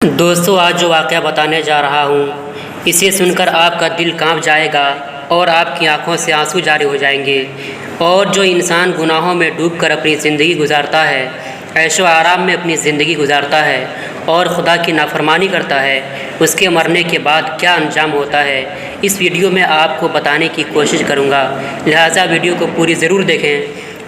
دوستو آج جو واقعہ بتانے جا رہا ہوں اسے سن کر آپ کا دل کانپ جائے گا اور آپ کی آنکھوں سے آنسو جاری ہو جائیں گے۔ اور جو انسان گناہوں میں ڈوب کر اپنی زندگی گزارتا ہے، عیش و آرام میں اپنی زندگی گزارتا ہے اور خدا کی نافرمانی کرتا ہے، اس کے مرنے کے بعد کیا انجام ہوتا ہے، اس ویڈیو میں آپ کو بتانے کی کوشش کروں گا، لہٰذا ویڈیو کو پوری ضرور دیکھیں۔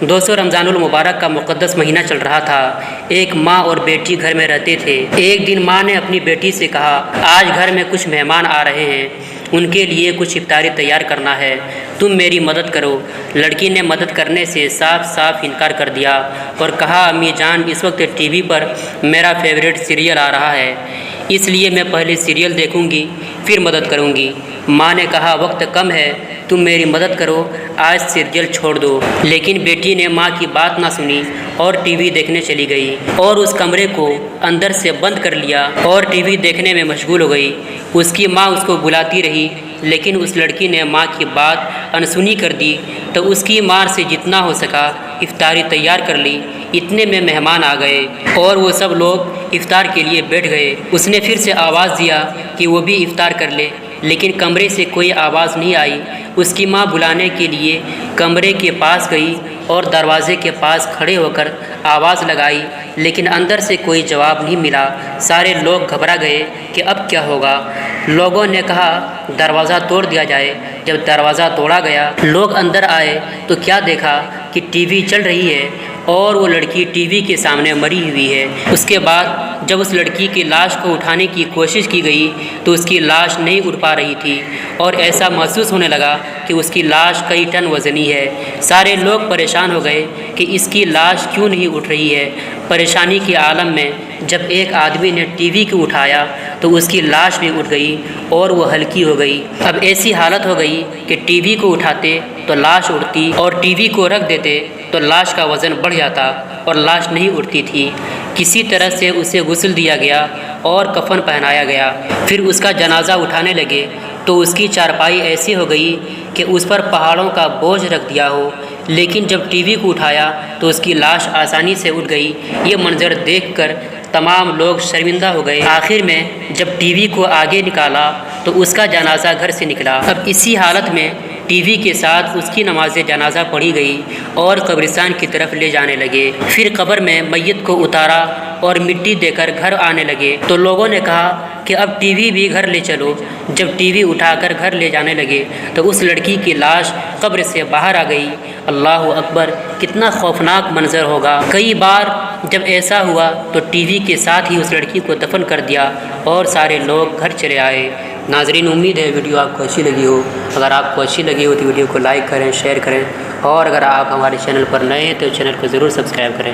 دوستو رمضان المبارک کا مقدس مہینہ چل رہا تھا۔ ایک ماں اور بیٹی گھر میں رہتے تھے۔ ایک دن ماں نے اپنی بیٹی سے کہا، آج گھر میں کچھ مہمان آ رہے ہیں، ان کے لیے کچھ افطاری تیار کرنا ہے، تم میری مدد کرو۔ لڑکی نے مدد کرنے سے صاف انکار کر دیا اور کہا، امی جان اس وقت ٹی وی پر میرا فیوریٹ سیریل آ رہا ہے، اس لیے میں پہلے سیریل دیکھوں گی پھر مدد کروں گی۔ ماں نے کہا، وقت کم ہے، تم میری مدد کرو، آج سیریل چھوڑ دو۔ لیکن بیٹی نے ماں کی بات نہ سنی اور ٹی وی دیکھنے چلی گئی اور اس کمرے کو اندر سے بند کر لیا اور ٹی وی دیکھنے میں مشغول ہو گئی۔ اس کی ماں اس کو بلاتی رہی لیکن اس لڑکی نے ماں کی بات انسنی کر دی تو اس کی ماں سے جتنا ہو سکا افطاری تیار کر لی۔ اتنے میں مہمان آ گئے اور وہ سب لوگ افطار کے لیے بیٹھ گئے۔ اس نے پھر سے آواز دیا کہ وہ بھی افطار کر لے، لیکن کمرے سے کوئی آواز نہیں آئی۔ اس کی ماں بلانے کے لیے کمرے کے پاس گئی اور دروازے کے پاس کھڑے ہو کر آواز لگائی لیکن اندر سے کوئی جواب نہیں ملا۔ سارے لوگ گھبرا گئے کہ اب کیا ہوگا۔ لوگوں نے کہا دروازہ توڑ دیا جائے۔ جب دروازہ توڑا گیا، لوگ اندر آئے تو کیا دیکھا کہ ٹی وی چل رہی ہے اور وہ لڑکی ٹی وی کے سامنے مری ہوئی ہے۔ اس کے بعد جب اس لڑکی کی لاش کو اٹھانے کی کوشش کی گئی تو اس کی لاش نہیں اٹھ پا رہی تھی اور ایسا محسوس ہونے لگا کہ اس کی لاش کئی ٹن وزنی ہے۔ سارے لوگ پریشان ہو گئے کہ اس کی لاش کیوں نہیں اٹھ رہی ہے۔ پریشانی کے عالم میں جب ایک آدمی نے ٹی وی کو اٹھایا تو اس کی لاش بھی اٹھ گئی اور وہ ہلکی ہو گئی۔ اب ایسی حالت ہو گئی کہ ٹی وی کو اٹھاتے تو لاش اٹھتی اور ٹی وی کو رکھ دیتے تو لاش کا وزن بڑھ جاتا اور لاش نہیں اٹھتی تھی۔ کسی طرح سے اسے غسل دیا گیا اور کفن پہنایا گیا۔ پھر اس کا جنازہ اٹھانے لگے تو اس کی چارپائی ایسی ہو گئی کہ اس پر پہاڑوں کا بوجھ رکھ دیا ہو، لیکن جب ٹی وی کو اٹھایا تو اس کی لاش آسانی سے اٹھ گئی۔ یہ منظر دیکھ کر تمام لوگ شرمندہ ہو گئے۔ آخر میں جب ٹی وی کو آگے نکالا تو اس کا جنازہ گھر سے نکلا۔ اب اسی حالت میں ٹی وی کے ساتھ اس کی نماز جنازہ پڑھی گئی اور قبرستان کی طرف لے جانے لگے۔ پھر قبر میں میت کو اتارا اور مٹی دے کر گھر آنے لگے تو لوگوں نے کہا کہ اب ٹی وی بھی گھر لے چلو۔ جب ٹی وی اٹھا کر گھر لے جانے لگے تو اس لڑکی کی لاش قبر سے باہر آ گئی۔ اللہ اکبر، کتنا خوفناک منظر ہوگا۔ کئی بار جب ایسا ہوا تو ٹی وی کے ساتھ ہی اس لڑکی کو دفن کر دیا اور سارے لوگ گھر چلے آئے۔ ناظرین، امید ہے ویڈیو آپ کو اچھی لگی ہو۔ اگر آپ کو اچھی لگی ہو تو ویڈیو کو لائک کریں، شیئر کریں اور اگر آپ ہمارے چینل پر نئے ہیں تو چینل کو ضرور سبسکرائب کریں۔